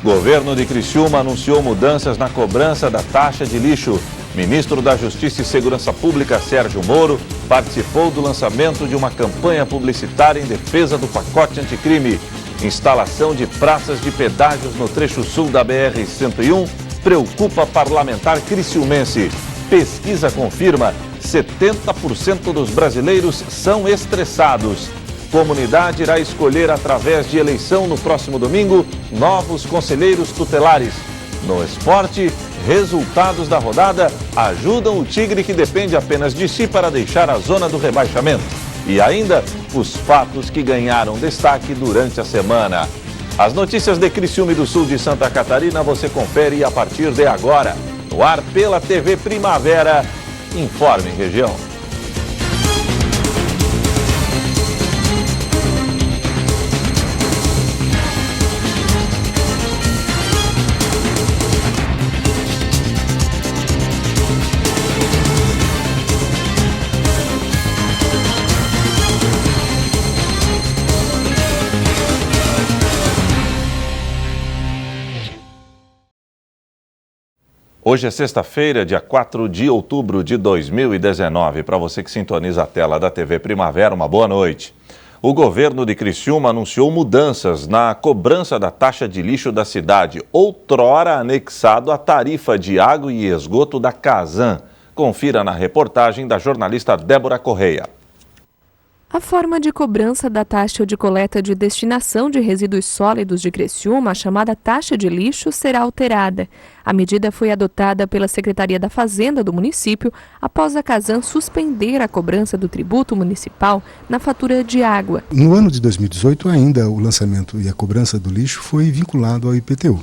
Governo de Criciúma anunciou mudanças na cobrança da taxa de lixo. Ministro da Justiça e Segurança Pública, Sérgio Moro, participou do lançamento de uma campanha publicitária em defesa do pacote anticrime. Instalação de praças de pedágios no trecho sul da BR-101 preocupa parlamentar criciumense. Pesquisa confirma: 70% dos brasileiros são estressados. Comunidade irá escolher, através de eleição no próximo domingo, novos conselheiros tutelares. No esporte, resultados da rodada ajudam o Tigre, que depende apenas de si para deixar a zona do rebaixamento. E ainda, os fatos que ganharam destaque durante a semana. As notícias de Criciúma e do sul de Santa Catarina você confere a partir de agora. No ar pela TV Primavera, Informe Região. Hoje é sexta-feira, dia 4 de outubro de 2019. Para você que sintoniza a tela da TV Primavera, uma boa noite. O governo de Criciúma anunciou mudanças na cobrança da taxa de lixo da cidade, outrora anexado à tarifa de água e esgoto da Casan. Confira na reportagem da jornalista Débora Correia. A forma de cobrança da taxa de coleta de destinação de resíduos sólidos de Criciúma, a chamada taxa de lixo, será alterada. A medida foi adotada pela Secretaria da Fazenda do município após a Casan suspender a cobrança do tributo municipal na fatura de água. No ano de 2018, ainda o lançamento e a cobrança do lixo foi vinculado ao IPTU.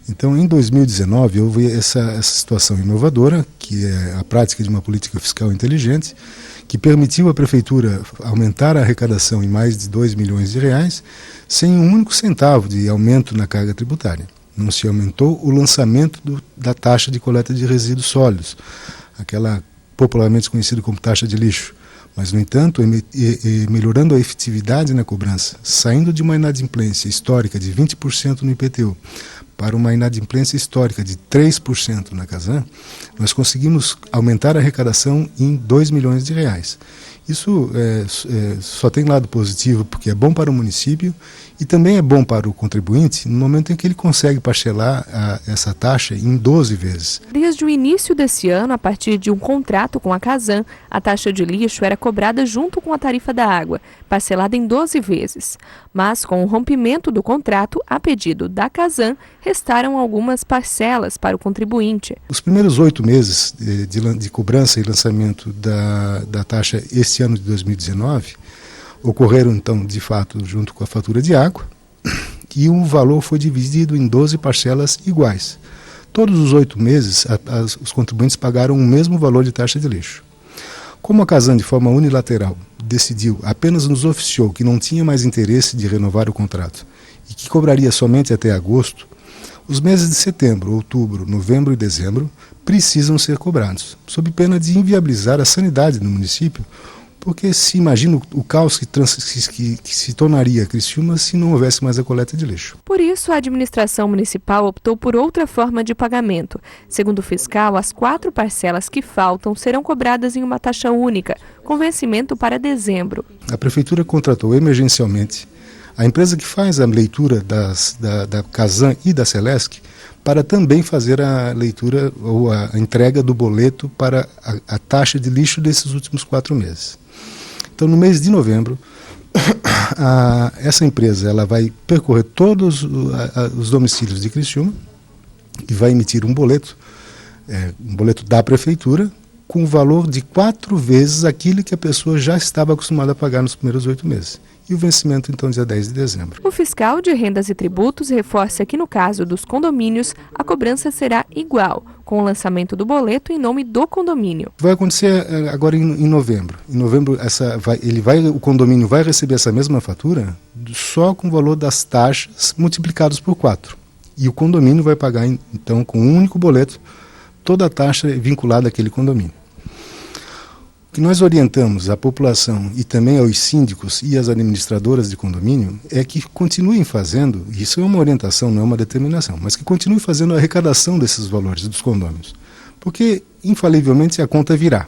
Então, em 2019, houve essa situação inovadora, que é a prática de uma política fiscal inteligente, que permitiu à Prefeitura aumentar a arrecadação em mais de 2 milhões de reais, sem um único centavo de aumento na carga tributária. Não se aumentou o lançamento da taxa de coleta de resíduos sólidos, aquela popularmente conhecida como taxa de lixo. Mas, no entanto, melhorando a efetividade na cobrança, saindo de uma inadimplência histórica de 20% no IPTU para uma inadimplência histórica de 3% na Casan, nós conseguimos aumentar a arrecadação em 2 milhões de reais. Isso só tem lado positivo, porque é bom para o município e também é bom para o contribuinte no momento em que ele consegue parcelar essa taxa em 12 vezes. Desde o início desse ano, a partir de um contrato com a Casan, a taxa de lixo era cobrada junto com a tarifa da água, parcelada em 12 vezes. Mas, com o rompimento do contrato, a pedido da Casan, restaram algumas parcelas para o contribuinte. Os primeiros 8 meses de cobrança e lançamento da taxa este ano de 2019 ocorreram, então, de fato, junto com a fatura de água, e o valor foi dividido em 12 parcelas iguais. Todos os 8 meses, os contribuintes pagaram o mesmo valor de taxa de lixo. Como a Casan, de forma unilateral, decidiu, apenas nos oficiou que não tinha mais interesse de renovar o contrato e que cobraria somente até agosto, os meses de setembro, outubro, novembro e dezembro precisam ser cobrados, sob pena de inviabilizar a sanidade do município, porque se imagina o caos que se tornaria Criciúma se não houvesse mais a coleta de lixo. Por isso, a administração municipal optou por outra forma de pagamento. Segundo o fiscal, as 4 parcelas que faltam serão cobradas em uma taxa única, com vencimento para dezembro. A Prefeitura contratou emergencialmente a empresa que faz a leitura da Casan e da Celesc para também fazer a leitura ou a entrega do boleto para a taxa de lixo desses últimos 4 meses. Então, no mês de novembro, essa empresa ela vai percorrer todos os domicílios de Criciúma e vai emitir um boleto da Prefeitura, com o valor de 4 vezes aquilo que a pessoa já estava acostumada a pagar nos primeiros 8 meses. E o vencimento, então, dia 10 de dezembro. O fiscal de Rendas e Tributos reforça que, no caso dos condomínios, a cobrança será igual, com o lançamento do boleto em nome do condomínio. Vai acontecer agora em novembro. Em novembro, o condomínio vai receber essa mesma fatura só com o valor das taxas multiplicados por 4. E o condomínio vai pagar, então, com um único boleto, toda a taxa vinculada àquele condomínio. que nós orientamos à população e também aos síndicos e às administradoras de condomínio é que continuem fazendo, isso é uma orientação, não é uma determinação, mas que continuem fazendo a arrecadação desses valores dos condôminos. Porque, infalivelmente, a conta virá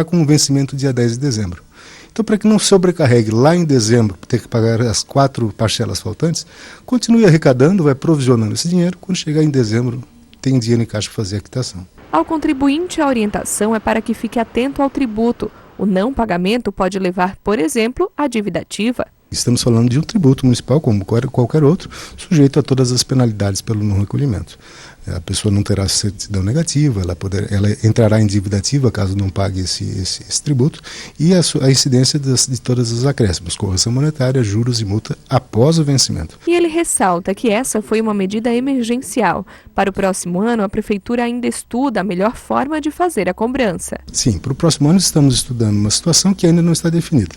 com um vencimento dia 10 de dezembro. Então, para que não sobrecarregue lá em dezembro, ter que pagar as 4 parcelas faltantes, continue arrecadando, vai provisionando esse dinheiro, quando chegar em dezembro, tem dinheiro em caixa para fazer a quitação. Ao contribuinte, a orientação é para que fique atento ao tributo. O não pagamento pode levar, por exemplo, à dívida ativa. Estamos falando de um tributo municipal, como qualquer outro, sujeito a todas as penalidades pelo não recolhimento. A pessoa não terá certidão negativa, ela entrará em dívida ativa caso não pague esse tributo, e a incidência de todas as acréscimos, correção monetária, juros e multa após o vencimento. E ele ressalta que essa foi uma medida emergencial. Para o próximo ano, a Prefeitura ainda estuda a melhor forma de fazer a cobrança. Sim, para o próximo ano estamos estudando uma situação que ainda não está definida.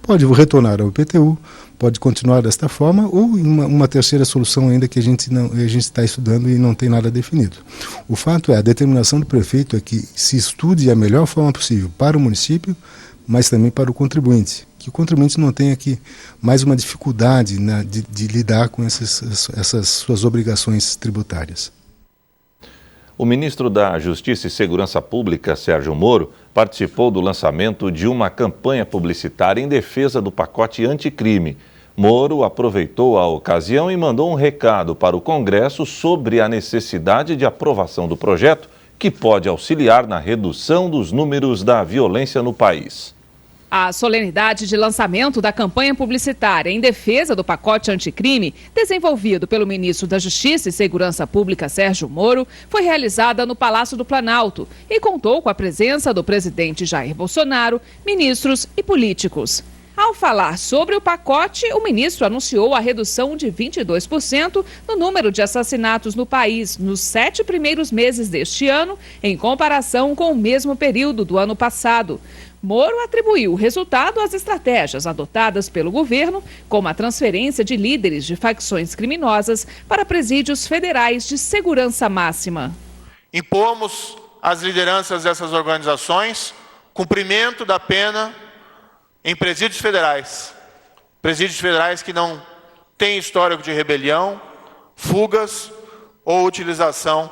Pode retornar ao IPTU, pode continuar desta forma, ou uma terceira solução ainda que a gente está estudando e não tem nada definido. O fato é, a determinação do prefeito é que se estude a melhor forma possível para o município, mas também para o contribuinte. Que o contribuinte não tenha aqui mais uma dificuldade de lidar com essas suas obrigações tributárias. O ministro da Justiça e Segurança Pública, Sérgio Moro, participou do lançamento de uma campanha publicitária em defesa do pacote anticrime. Moro aproveitou a ocasião e mandou um recado para o Congresso sobre a necessidade de aprovação do projeto, que pode auxiliar na redução dos números da violência no país. A solenidade de lançamento da campanha publicitária em defesa do pacote anticrime, desenvolvido pelo ministro da Justiça e Segurança Pública, Sérgio Moro, foi realizada no Palácio do Planalto e contou com a presença do presidente Jair Bolsonaro, ministros e políticos. Ao falar sobre o pacote, o ministro anunciou a redução de 22% no número de assassinatos no país nos 7 primeiros meses deste ano, em comparação com o mesmo período do ano passado. Moro atribuiu o resultado às estratégias adotadas pelo governo, como a transferência de líderes de facções criminosas para presídios federais de segurança máxima. Impomos às lideranças dessas organizações cumprimento da pena em presídios federais que não têm histórico de rebelião, fugas ou utilização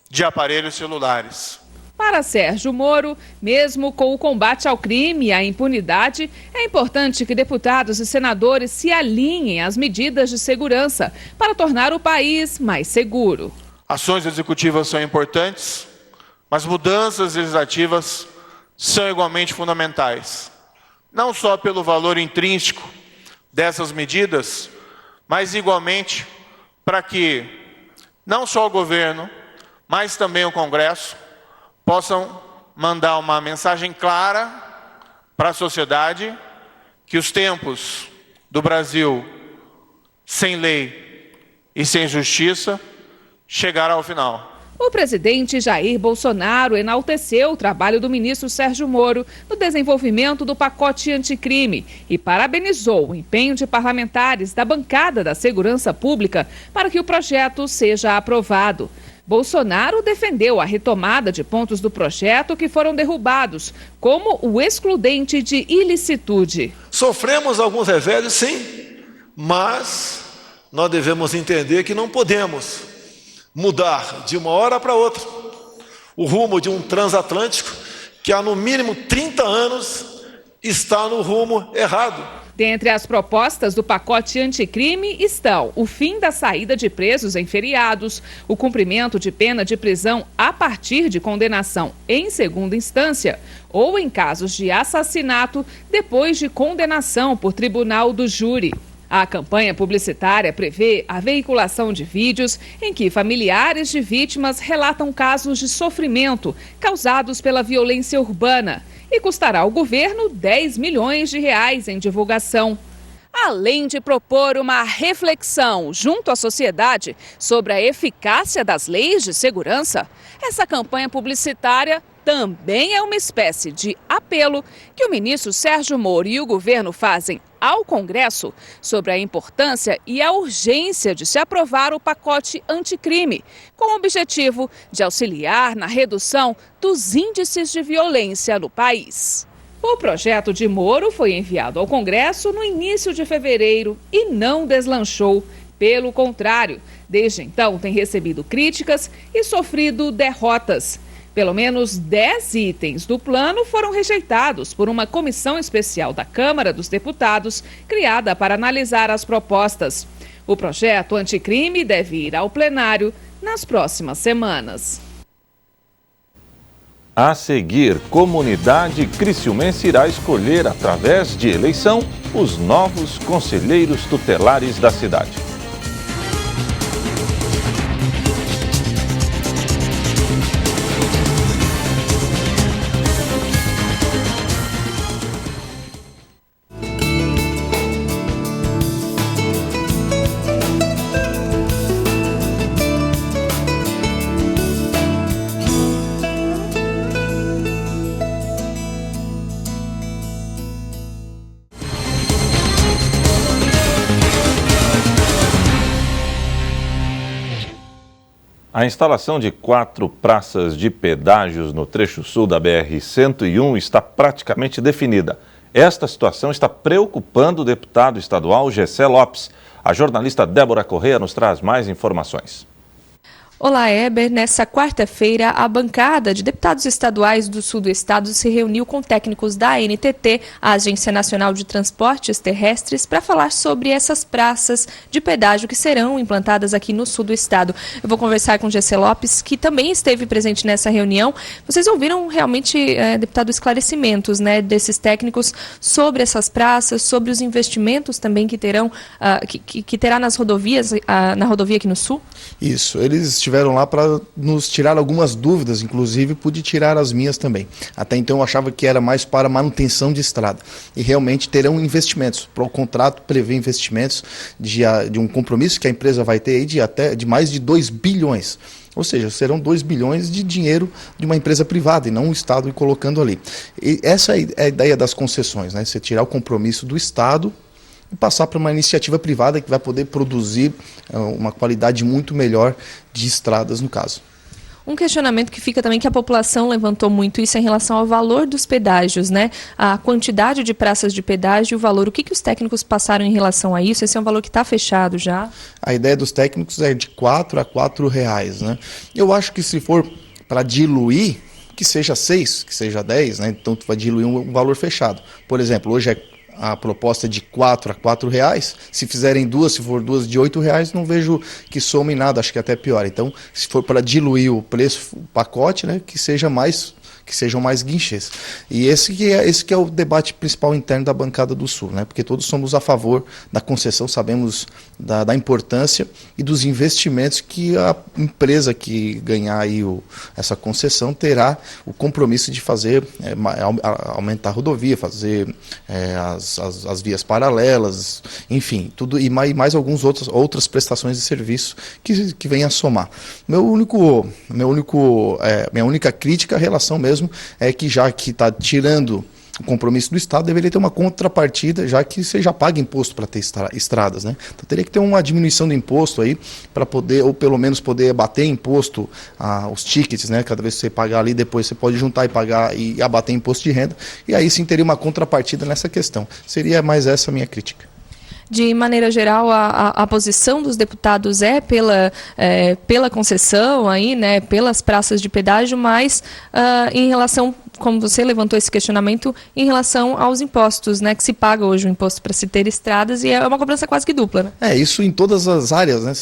de aparelhos celulares. Para Sérgio Moro, mesmo com o combate ao crime e à impunidade, é importante que deputados e senadores se alinhem às medidas de segurança para tornar o país mais seguro. Ações executivas são importantes, mas mudanças legislativas são igualmente fundamentais. Não só pelo valor intrínseco dessas medidas, mas igualmente para que não só o governo, mas também o Congresso possam mandar uma mensagem clara para a sociedade que os tempos do Brasil sem lei e sem justiça chegaram ao final. O presidente Jair Bolsonaro enalteceu o trabalho do ministro Sérgio Moro no desenvolvimento do pacote anticrime e parabenizou o empenho de parlamentares da bancada da Segurança Pública para que o projeto seja aprovado. Bolsonaro defendeu a retomada de pontos do projeto que foram derrubados, como o excludente de ilicitude. Sofremos alguns reveses, sim, mas nós devemos entender que não podemos mudar de uma hora para outra o rumo de um transatlântico que há no mínimo 30 anos está no rumo errado. Dentre as propostas do pacote anticrime estão o fim da saída de presos em feriados, o cumprimento de pena de prisão a partir de condenação em segunda instância ou em casos de assassinato depois de condenação por tribunal do júri. A campanha publicitária prevê a veiculação de vídeos em que familiares de vítimas relatam casos de sofrimento causados pela violência urbana e custará ao governo R$10 milhões em divulgação. Além de propor uma reflexão junto à sociedade sobre a eficácia das leis de segurança, essa campanha publicitária também é uma espécie de apelo que o ministro Sérgio Moro e o governo fazem ao Congresso sobre a importância e a urgência de se aprovar o pacote anticrime, com o objetivo de auxiliar na redução dos índices de violência no país. O projeto de Moro foi enviado ao Congresso no início de fevereiro e não deslanchou. Pelo contrário, desde então tem recebido críticas e sofrido derrotas. Pelo menos 10 itens do plano foram rejeitados por uma comissão especial da Câmara dos Deputados, criada para analisar as propostas. O projeto anticrime deve ir ao plenário nas próximas semanas. A seguir, comunidade criciumense irá escolher, através de eleição, os novos conselheiros tutelares da cidade. A instalação de 4 praças de pedágios no trecho sul da BR-101 está praticamente definida. Esta situação está preocupando o deputado estadual Gessé Lopes. A jornalista Débora Correia nos traz mais informações. Olá, Heber. Nessa quarta-feira, a bancada de deputados estaduais do sul do estado se reuniu com técnicos da ANTT, a Agência Nacional de Transportes Terrestres, para falar sobre essas praças de pedágio que serão implantadas aqui no sul do estado. Eu vou conversar com o Gessé Lopes, que também esteve presente nessa reunião. Vocês ouviram realmente, deputado, esclarecimentos, né, desses técnicos sobre essas praças, sobre os investimentos também que terão, que terá nas rodovias, na rodovia aqui no sul? Isso, eles estiveram lá para nos tirar algumas dúvidas, inclusive pude tirar as minhas também. Até então eu achava que era mais para manutenção de estrada. E realmente terão investimentos. O contrato prevê investimentos de um compromisso que a empresa vai ter aí de mais de 2 bilhões. Ou seja, serão 2 bilhões de dinheiro de uma empresa privada e não o Estado colocando ali. E essa é a ideia das concessões, né? Você tirar o compromisso do Estado e passar para uma iniciativa privada que vai poder produzir uma qualidade muito melhor de estradas, no caso. Um questionamento que fica também, que a população levantou muito, isso em relação ao valor dos pedágios, né? A quantidade de praças de pedágio e o valor. O que os técnicos passaram em relação a isso? Esse é um valor que está fechado já? A ideia dos técnicos é de R$4 a R$4, né? Eu acho que se for para diluir, que seja 6, que seja 10, né? Então tu vai diluir um valor fechado. Por exemplo, hoje a proposta é de R$4 a R$4. Se fizerem duas, se for duas de R$8, não vejo que some em nada, acho que até pior. Então, se for para diluir o preço, o pacote, né, que sejam mais guinchês. E esse que é o debate principal interno da bancada do Sul, né? Porque todos somos a favor da concessão, sabemos da importância e dos investimentos que a empresa que ganhar aí essa concessão terá o compromisso de fazer, aumentar a rodovia, fazer as vias paralelas, enfim, tudo e mais algumas outras prestações de serviço que venham a somar. Minha única crítica, a relação mesmo, é que já que está tirando o compromisso do Estado, deveria ter uma contrapartida, já que você já paga imposto para ter estradas, né? Então teria que ter uma diminuição do imposto aí, para poder, ou pelo menos poder abater imposto, os tickets, né? Cada vez que você pagar ali, depois você pode juntar e pagar e abater imposto de renda, e aí sim teria uma contrapartida nessa questão. Seria mais essa a minha crítica. De maneira geral, a posição dos deputados é pela concessão, aí, né, pelas praças de pedágio, mas em relação, como você levantou esse questionamento, em relação aos impostos, né, que se paga hoje o imposto para se ter estradas, e é uma cobrança quase que dupla, né? Isso em todas as áreas, né?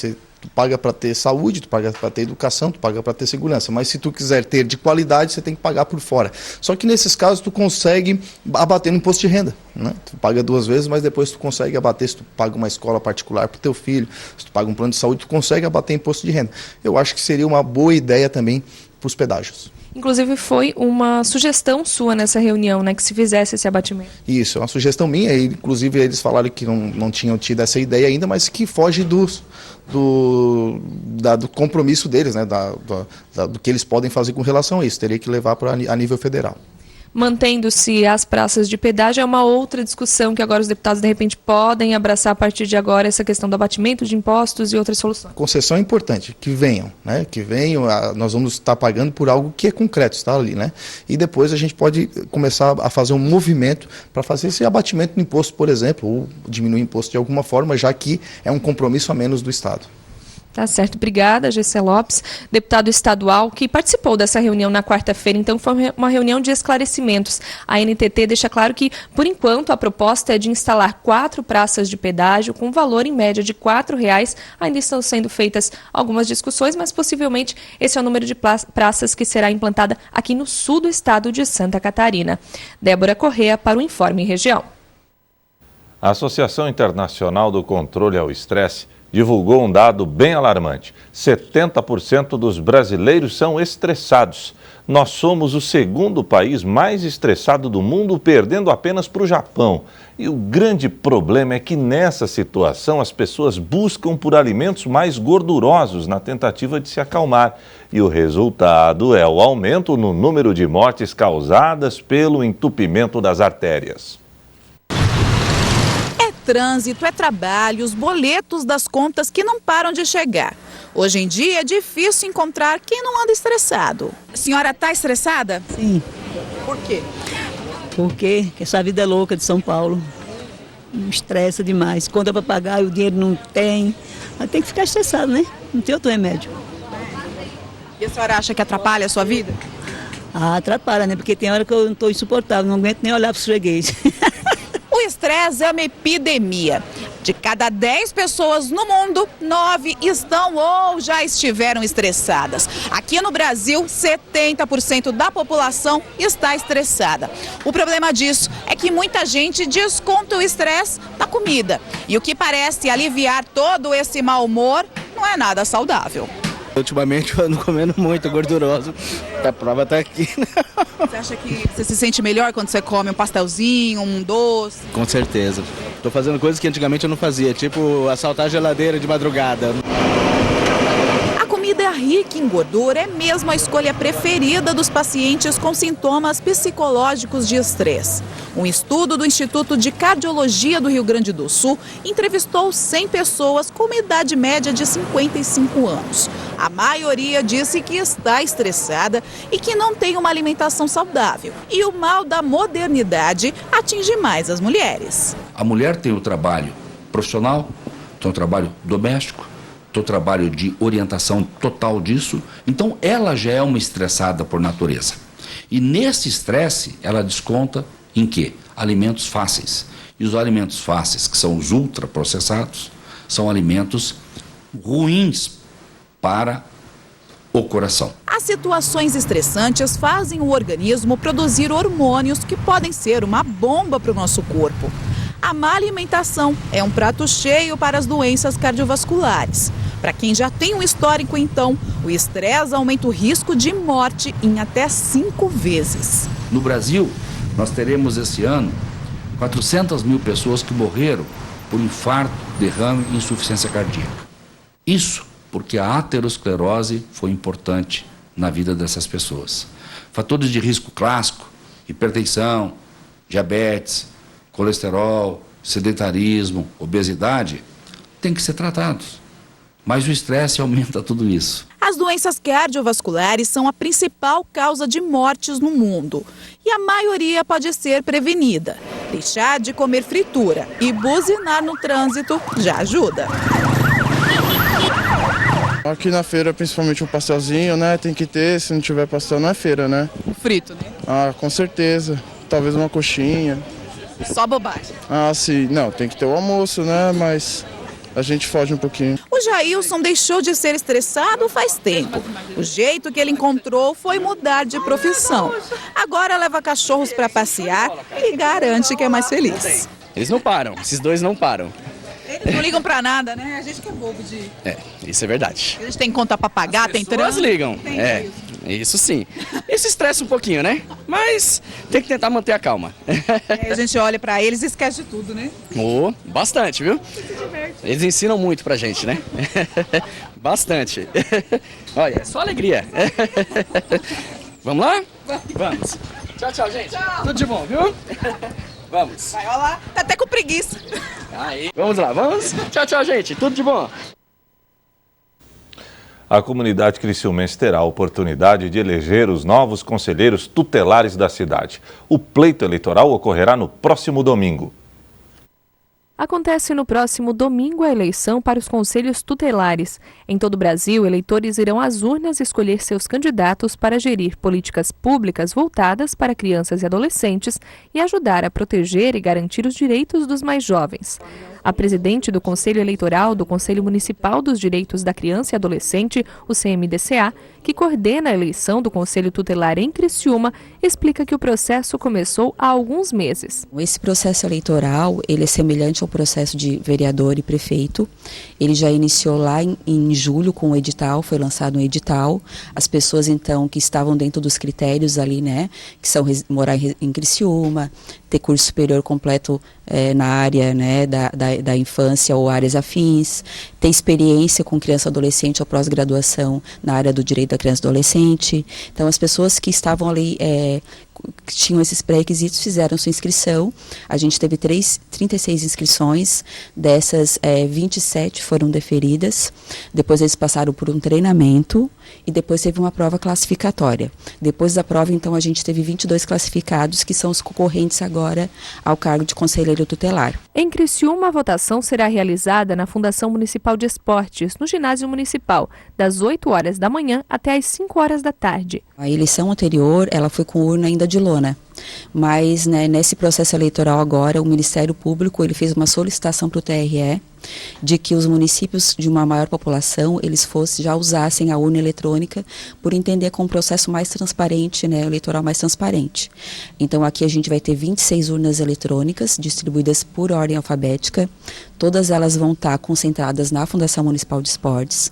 Tu paga para ter saúde, tu paga para ter educação, tu paga para ter segurança. Mas se tu quiser ter de qualidade, você tem que pagar por fora. Só que nesses casos tu consegue abater no imposto de renda, né? Tu paga 2 vezes, mas depois tu consegue abater. Se tu paga uma escola particular para o teu filho, se tu paga um plano de saúde, tu consegue abater imposto de renda. Eu acho que seria uma boa ideia também para os pedágios. Inclusive foi uma sugestão sua nessa reunião, né, que se fizesse esse abatimento. Isso, é uma sugestão minha, e inclusive eles falaram que não tinham tido essa ideia ainda, mas que foge do compromisso deles, né, do que eles podem fazer com relação a isso. Teria que levar a nível federal. Mantendo-se as praças de pedágio, é uma outra discussão que agora os deputados, de repente, podem abraçar a partir de agora, essa questão do abatimento de impostos e outras soluções. Concessão é importante, que venham, né? Que venham, nós vamos estar pagando por algo que é concreto, está ali, né? E depois a gente pode começar a fazer um movimento para fazer esse abatimento do imposto, por exemplo, ou diminuir o imposto de alguma forma, já que é um compromisso a menos do Estado. Tá certo, obrigada, Gessé Lopes, deputado estadual, que participou dessa reunião na quarta-feira. Então, foi uma reunião de esclarecimentos. A NTT deixa claro que, por enquanto, a proposta é de instalar 4 praças de pedágio com valor em média de R$ 4,00. Ainda estão sendo feitas algumas discussões, mas possivelmente esse é o número de praças que será implantada aqui no sul do estado de Santa Catarina. Débora Corrêa para o Informe Região. A Associação Internacional do Controle ao Estresse divulgou um dado bem alarmante. 70% dos brasileiros são estressados. Nós somos o segundo país mais estressado do mundo, perdendo apenas para o Japão. E o grande problema é que nessa situação as pessoas buscam por alimentos mais gordurosos na tentativa de se acalmar. E o resultado é o aumento no número de mortes causadas pelo entupimento das artérias. Trânsito, é trabalho, os boletos das contas que não param de chegar. Hoje em dia é difícil encontrar quem não anda estressado. A senhora está estressada? Sim. Por quê? Porque essa vida é louca de São Paulo. Estressa demais. Conta para pagar e o dinheiro não tem. Aí tem que ficar estressado, né? Não tem outro remédio. E a senhora acha que atrapalha a sua vida? Ah, atrapalha, né? Porque tem hora que eu não estou insuportável, não aguento nem olhar para os fregueses. O estresse é uma epidemia. De cada 10 pessoas no mundo, 9 estão ou já estiveram estressadas. Aqui no Brasil, 70% da população está estressada. O problema disso é que muita gente desconta o estresse na comida. E o que parece aliviar todo esse mau humor não é nada saudável. Ultimamente eu ando comendo muito gorduroso, a prova tá aqui. Você acha que você se sente melhor quando você come um pastelzinho, um doce? Com certeza. Tô fazendo coisas que antigamente eu não fazia, tipo assaltar a geladeira de madrugada. A comida rica em gordura é mesmo a escolha preferida dos pacientes com sintomas psicológicos de estresse. Um estudo do Instituto de Cardiologia do Rio Grande do Sul entrevistou 100 pessoas com uma idade média de 55 anos. A maioria disse que está estressada e que não tem uma alimentação saudável. E o mal da modernidade atinge mais as mulheres. A mulher tem o trabalho profissional, tem o trabalho doméstico, tem o trabalho de orientação total disso. Então ela já é uma estressada por natureza. E nesse estresse ela desconta em quê? Alimentos fáceis. E os alimentos fáceis, que são os ultraprocessados, são alimentos ruins para o coração. As situações estressantes fazem o organismo produzir hormônios que podem ser uma bomba para o nosso corpo. A má alimentação é um prato cheio para as doenças cardiovasculares. Para quem já tem um histórico, então, o estresse aumenta o risco de morte em até 5 vezes. No Brasil, nós teremos esse ano 400 mil pessoas que morreram por infarto, derrame e insuficiência cardíaca. Isso porque a aterosclerose foi importante na vida dessas pessoas. Fatores de risco clássico, hipertensão, diabetes, colesterol, sedentarismo, obesidade, têm que ser tratados. Mas o estresse aumenta tudo isso. As doenças cardiovasculares são a principal causa de mortes no mundo. E a maioria pode ser prevenida. Deixar de comer fritura e buzinar no trânsito já ajuda. Aqui na feira, principalmente um pastelzinho, né? Tem que ter, se não tiver pastel, não é feira, né? O frito, né? Ah, com certeza. Talvez uma coxinha. Só bobagem. Ah, sim. Não, tem que ter o almoço, né? Mas a gente foge um pouquinho. O Jailson deixou de ser estressado faz tempo. O jeito que ele encontrou foi mudar de profissão. Agora leva cachorros para passear e garante que é mais feliz. Eles não param, esses dois não param. Eles não ligam pra nada, né? A gente que é bobo de... É, isso é verdade. A gente tem conta pra pagar, tem trânsito. Elas ligam, isso sim. Isso estressa um pouquinho, né? Mas tem que tentar manter a calma. A gente olha pra eles e esquece de tudo, né? Bastante, viu? Se diverte. Eles ensinam muito pra gente, né? Bastante. Olha, é só alegria. Vamos lá? Vamos. Tchau, tchau, gente. Tchau. Tudo de bom, viu? Vamos. Vai, olha lá, tá até com preguiça. Aí. Vamos lá, vamos. Tchau, tchau, gente. Tudo de bom. A comunidade criciumense terá a oportunidade de eleger os novos conselheiros tutelares da cidade. O pleito eleitoral ocorrerá no próximo domingo. Acontece no próximo domingo a eleição para os conselhos tutelares. Em todo o Brasil, eleitores irão às urnas escolher seus candidatos para gerir políticas públicas voltadas para crianças e adolescentes e ajudar a proteger e garantir os direitos dos mais jovens. A presidente do Conselho Eleitoral do Conselho Municipal dos Direitos da Criança e Adolescente, o CMDCA, que coordena a eleição do Conselho Tutelar em Criciúma, explica que o processo começou há alguns meses. Esse processo eleitoral, ele é semelhante ao processo de vereador e prefeito. Ele já iniciou lá em julho com o edital, foi lançado um edital. As pessoas, então, que estavam dentro dos critérios ali, né, que são morar em Criciúma, ter curso superior completo na área, né, da infância ou áreas afins, ter experiência com criança e adolescente ou pós-graduação na área do direito da criança e adolescente. Então, as pessoas que estavam ali, que tinham esses pré-requisitos, fizeram sua inscrição. A gente teve 36 inscrições, dessas 27 foram deferidas. Depois eles passaram por um treinamento e depois teve uma prova classificatória. Depois da prova, então, a gente teve 22 classificados, que são os concorrentes agora ao cargo de conselheiro tutelar. Em Criciúma, a votação será realizada na Fundação Municipal de Esportes, no ginásio municipal, das 8 horas da manhã até as 5 horas da tarde. A eleição anterior, ela foi com urna ainda de lona, mas, né, nesse processo eleitoral agora, o Ministério Público ele fez uma solicitação para o TRE de que os municípios de uma maior população, eles já usassem a urna eletrônica, por entender como um processo mais transparente, né, eleitoral mais transparente. Então aqui a gente vai ter 26 urnas eletrônicas, distribuídas por ordem alfabética, todas elas vão estar concentradas na Fundação Municipal de Esportes,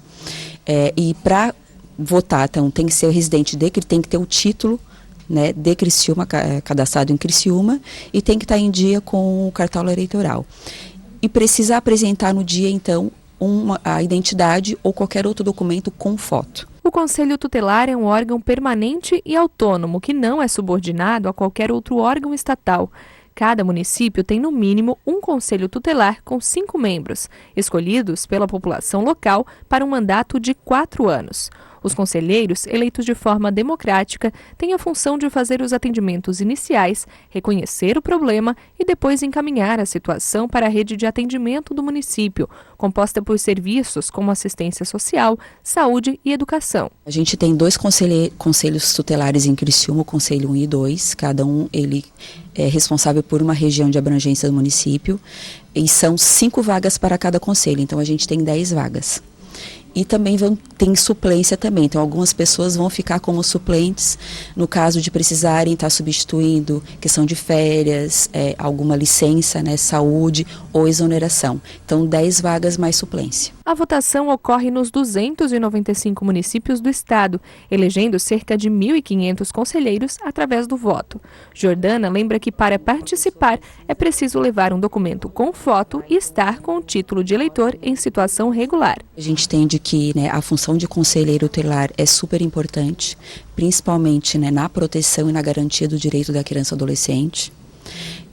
e para votar, então, tem que ser residente tem que ter o título, né, de Criciúma, cadastrado em Criciúma, e tem que estar em dia com o cartão eleitoral. E precisa apresentar no dia, então, a identidade ou qualquer outro documento com foto. O Conselho Tutelar é um órgão permanente e autônomo que não é subordinado a qualquer outro órgão estatal. Cada município tem, no mínimo, um conselho tutelar com 5 membros, escolhidos pela população local para um mandato de 4 anos. Os conselheiros, eleitos de forma democrática, têm a função de fazer os atendimentos iniciais, reconhecer o problema e depois encaminhar a situação para a rede de atendimento do município, composta por serviços como assistência social, saúde e educação. A gente tem 2 conselhos tutelares em Criciúma, o Conselho 1 e 2, cada um ele é responsável por uma região de abrangência do município, e são 5 vagas para cada conselho, então a gente tem 10 vagas. E também tem suplência também, então algumas pessoas vão ficar como suplentes no caso de precisarem estar substituindo questão de férias, alguma licença, né, saúde ou exoneração. Então 10 vagas mais suplência. A votação ocorre nos 295 municípios do estado, elegendo cerca de 1.500 conselheiros através do voto. Jordana lembra que para participar é preciso levar um documento com foto e estar com o título de eleitor em situação regular. A gente entende que, né, a função de conselheiro tutelar é super importante, principalmente, né, na proteção e na garantia do direito da criança e adolescente.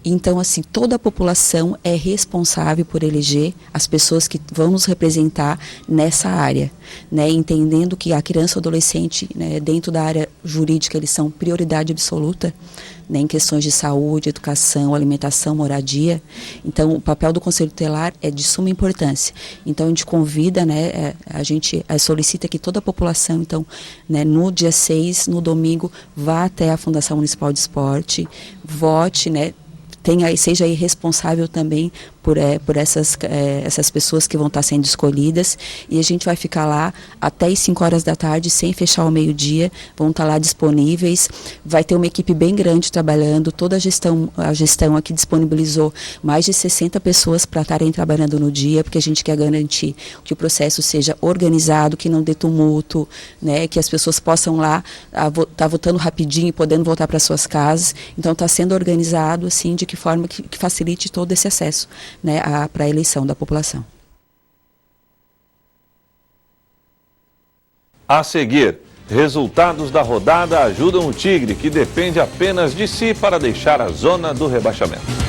Então, assim, toda a população é responsável por eleger as pessoas que vão nos representar nessa área, né, entendendo que a criança e o adolescente, né, dentro da área jurídica, eles são prioridade absoluta, né, em questões de saúde, educação, alimentação, moradia. Então, o papel do Conselho Tutelar é de suma importância. Então, a gente convida, né, a gente solicita que toda a população, então, né, no dia 6, no domingo, vá até a Fundação Municipal de Esporte, vote, né, seja aí responsável também por essas pessoas que vão estar sendo escolhidas, e a gente vai ficar lá até as 5 horas da tarde, sem fechar ao meio-dia, vão estar lá disponíveis, vai ter uma equipe bem grande trabalhando, toda a gestão aqui disponibilizou mais de 60 pessoas para estarem trabalhando no dia, porque a gente quer garantir que o processo seja organizado, que não dê tumulto, né, que as pessoas possam lá estar votando rapidinho e podendo voltar para suas casas. Então está sendo organizado assim, de que forma que facilite todo esse acesso, né, para a eleição da população. A seguir, resultados da rodada ajudam o Tigre, que depende apenas de si para deixar a zona do rebaixamento.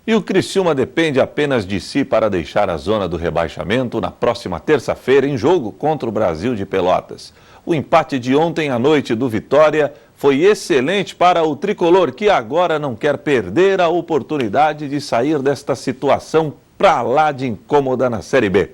E o Criciúma depende apenas de si para deixar a zona do rebaixamento na próxima terça-feira em jogo contra o Brasil de Pelotas. O empate de ontem à noite do Vitória foi excelente para o tricolor, que agora não quer perder a oportunidade de sair desta situação pra lá de incômoda na Série B.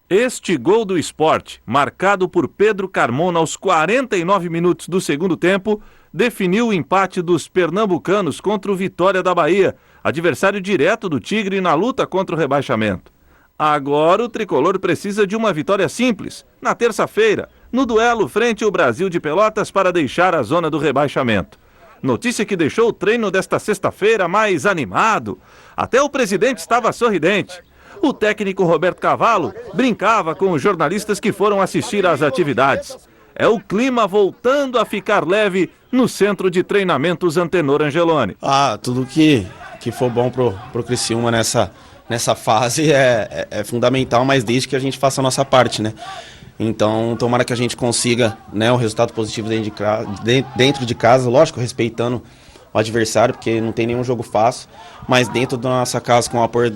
Este gol do Sport, marcado por Pedro Carmona aos 49 minutos do segundo tempo, definiu o empate dos pernambucanos contra o Vitória da Bahia, adversário direto do Tigre na luta contra o rebaixamento. Agora o tricolor precisa de uma vitória simples, na terça-feira, no duelo frente ao Brasil de Pelotas para deixar a zona do rebaixamento. Notícia que deixou o treino desta sexta-feira mais animado. Até o presidente estava sorridente. O técnico Roberto Cavalo brincava com os jornalistas que foram assistir às atividades. É o clima voltando a ficar leve no centro de treinamentos Antenor Angeloni. Tudo que for bom pro Criciúma nessa fase é fundamental, mas desde que a gente faça a nossa parte, né? Então, tomara que a gente consiga, né, um resultado positivo dentro de casa, lógico, respeitando o adversário, porque não tem nenhum jogo fácil, mas dentro da nossa casa, com o apoio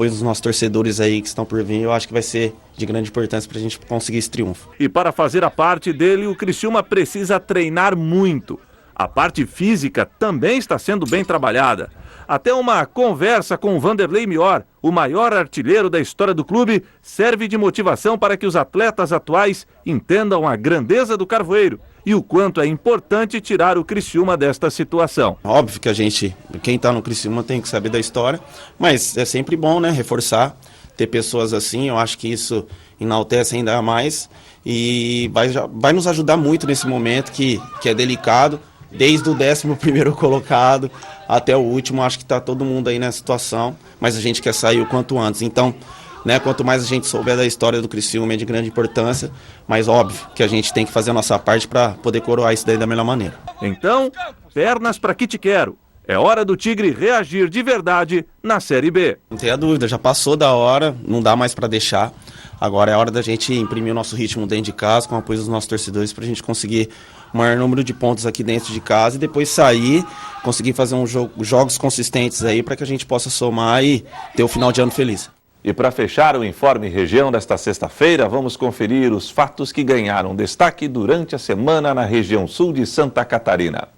dos nossos torcedores aí que estão por vir, eu acho que vai ser de grande importância para a gente conseguir esse triunfo. E para fazer a parte dele, o Criciúma precisa treinar muito. A parte física também está sendo bem trabalhada. Até uma conversa com o Vanderlei Mior, o maior artilheiro da história do clube, serve de motivação para que os atletas atuais entendam a grandeza do Carvoeiro e o quanto é importante tirar o Criciúma desta situação. Óbvio que quem está no Criciúma tem que saber da história, mas é sempre bom, né, reforçar, ter pessoas assim. Eu acho que isso enaltece ainda mais e vai nos ajudar muito nesse momento que é delicado. Desde o 11º colocado até o último, acho que está todo mundo aí nessa situação, mas a gente quer sair o quanto antes. Então, né, quanto mais a gente souber da história do Criciúma é de grande importância, mas óbvio que a gente tem que fazer a nossa parte para poder coroar isso daí da melhor maneira. Então, pernas para que te quero. É hora do Tigre reagir de verdade na Série B. Não tenha dúvida, já passou da hora, não dá mais para deixar. Agora é hora da gente imprimir o nosso ritmo dentro de casa, com o apoio dos nossos torcedores, para a gente conseguir o maior número de pontos aqui dentro de casa e depois sair, conseguir fazer jogos consistentes aí para que a gente possa somar e ter o final de ano feliz. E para fechar o Informe Região desta sexta-feira, vamos conferir os fatos que ganharam destaque durante a semana na região sul de Santa Catarina.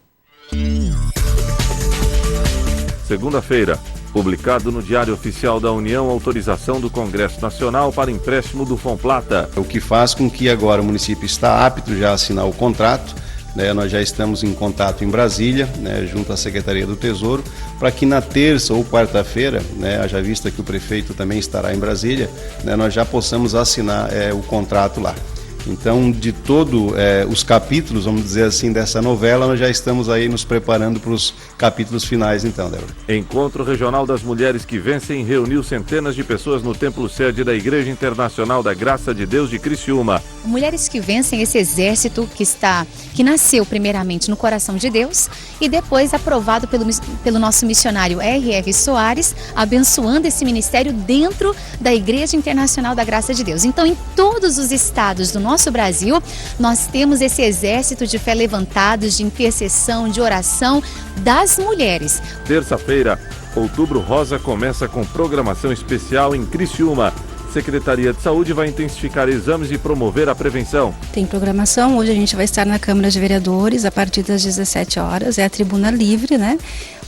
Segunda-feira, publicado no Diário Oficial da União, autorização do Congresso Nacional para empréstimo do Fomplata. O que faz com que agora o município está apto já a assinar o contrato, né? Nós já estamos em contato em Brasília, né, junto à Secretaria do Tesouro, para que na terça ou quarta-feira, né, haja vista que o prefeito também estará em Brasília, né, nós já possamos assinar o contrato lá. Então, de todos os capítulos, vamos dizer assim, dessa novela, nós já estamos aí nos preparando para os capítulos finais, então, Débora. Encontro Regional das Mulheres que Vencem reuniu centenas de pessoas no templo sede da Igreja Internacional da Graça de Deus de Criciúma. Mulheres que Vencem, esse exército que nasceu primeiramente no coração de Deus e depois aprovado pelo nosso missionário R.R. Soares, abençoando esse ministério dentro da Igreja Internacional da Graça de Deus. Então, em todos os estados do nosso Brasil, nós temos esse exército de fé levantados, de intercessão, de oração das mulheres. Terça-feira, Outubro Rosa começa com programação especial em Criciúma. Secretaria de Saúde vai intensificar exames e promover a prevenção. Tem programação, hoje a gente vai estar na Câmara de Vereadores a partir das 17 horas, é a tribuna livre, né?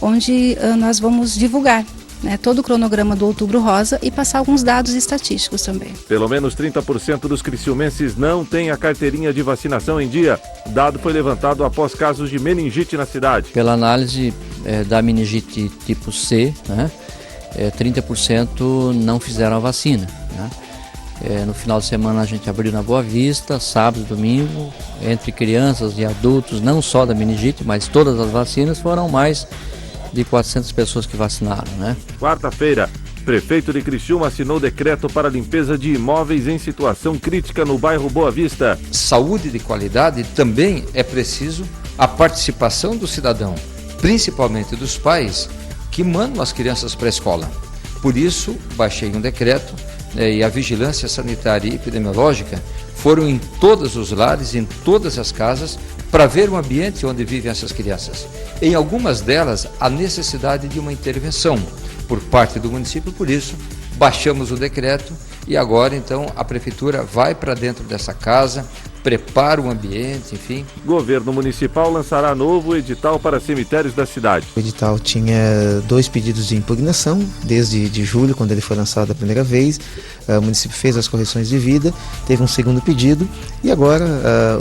Onde nós vamos divulgar, né, todo o cronograma do Outubro Rosa e passar alguns dados estatísticos também. Pelo menos 30% dos criciumenses não têm a carteirinha de vacinação em dia. O dado foi levantado após casos de meningite na cidade. Pela análise da meningite tipo C, né, 30% não fizeram a vacina, né? No final de semana a gente abriu na Boa Vista, sábado e domingo, entre crianças e adultos, não só da meningite, mas todas as vacinas, foram mais de 400 pessoas que vacinaram, né? Quarta-feira, prefeito de Criciúma assinou decreto para limpeza de imóveis em situação crítica no bairro Boa Vista. Saúde de qualidade também é preciso a participação do cidadão, principalmente dos pais que mandam as crianças para a escola. Por isso, baixei um decreto e a vigilância sanitária e epidemiológica foram em todos os lares, em todas as casas, para ver o ambiente onde vivem essas crianças. Em algumas delas, a necessidade de uma intervenção por parte do município, por isso, baixamos o decreto e agora, então, a prefeitura vai para dentro dessa casa, prepara o ambiente, enfim. Governo municipal lançará novo edital para cemitérios da cidade. O edital tinha 2 pedidos de impugnação, desde julho, quando ele foi lançado a primeira vez. O município fez as correções devidas, teve um segundo pedido e agora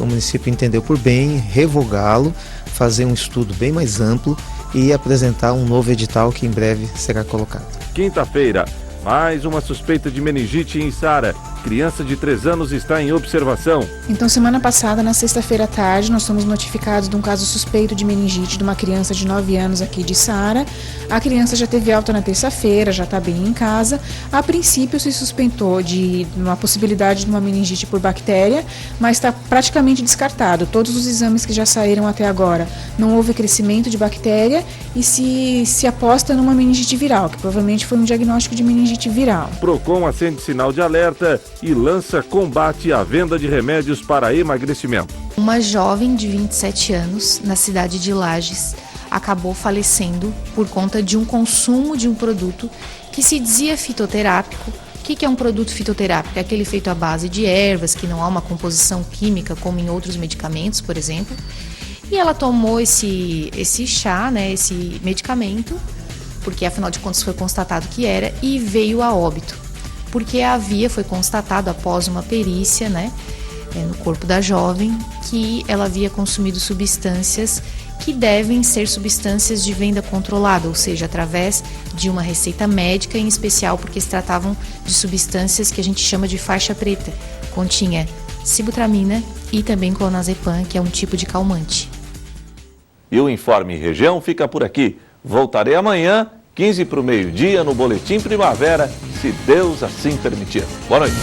o município entendeu por bem revogá-lo, fazer um estudo bem mais amplo e apresentar um novo edital que em breve será colocado. Quinta-feira, mais uma suspeita de meningite em Sara. Criança de 3 anos está em observação. Então, semana passada, na sexta-feira à tarde, nós fomos notificados de um caso suspeito de meningite de uma criança de 9 anos aqui de Sara. A criança já teve alta na terça-feira, já está bem em casa. A princípio, se suspeitou de uma possibilidade de uma meningite por bactéria, mas está praticamente descartado. Todos os exames que já saíram até agora, não houve crescimento de bactéria e se aposta numa meningite viral, que provavelmente foi um diagnóstico de meningite viral. Procon acende sinal de alerta e lança combate à venda de remédios para emagrecimento. Uma jovem de 27 anos, na cidade de Lages, acabou falecendo por conta de um consumo de um produto que se dizia fitoterápico. O que é um produto fitoterápico? É aquele feito à base de ervas, que não há uma composição química como em outros medicamentos, por exemplo. E ela tomou esse chá, né, esse medicamento, porque afinal de contas foi constatado que era, e veio a óbito. Porque foi constatado após uma perícia, né, no corpo da jovem, que ela havia consumido substâncias que devem ser substâncias de venda controlada, ou seja, através de uma receita médica, em especial porque se tratavam de substâncias que a gente chama de faixa preta. Continha sibutramina e também clonazepam, que é um tipo de calmante. E o Informe Região fica por aqui. Voltarei amanhã, 15 para o meio-dia, no Boletim Primavera, se Deus assim permitir. Boa noite.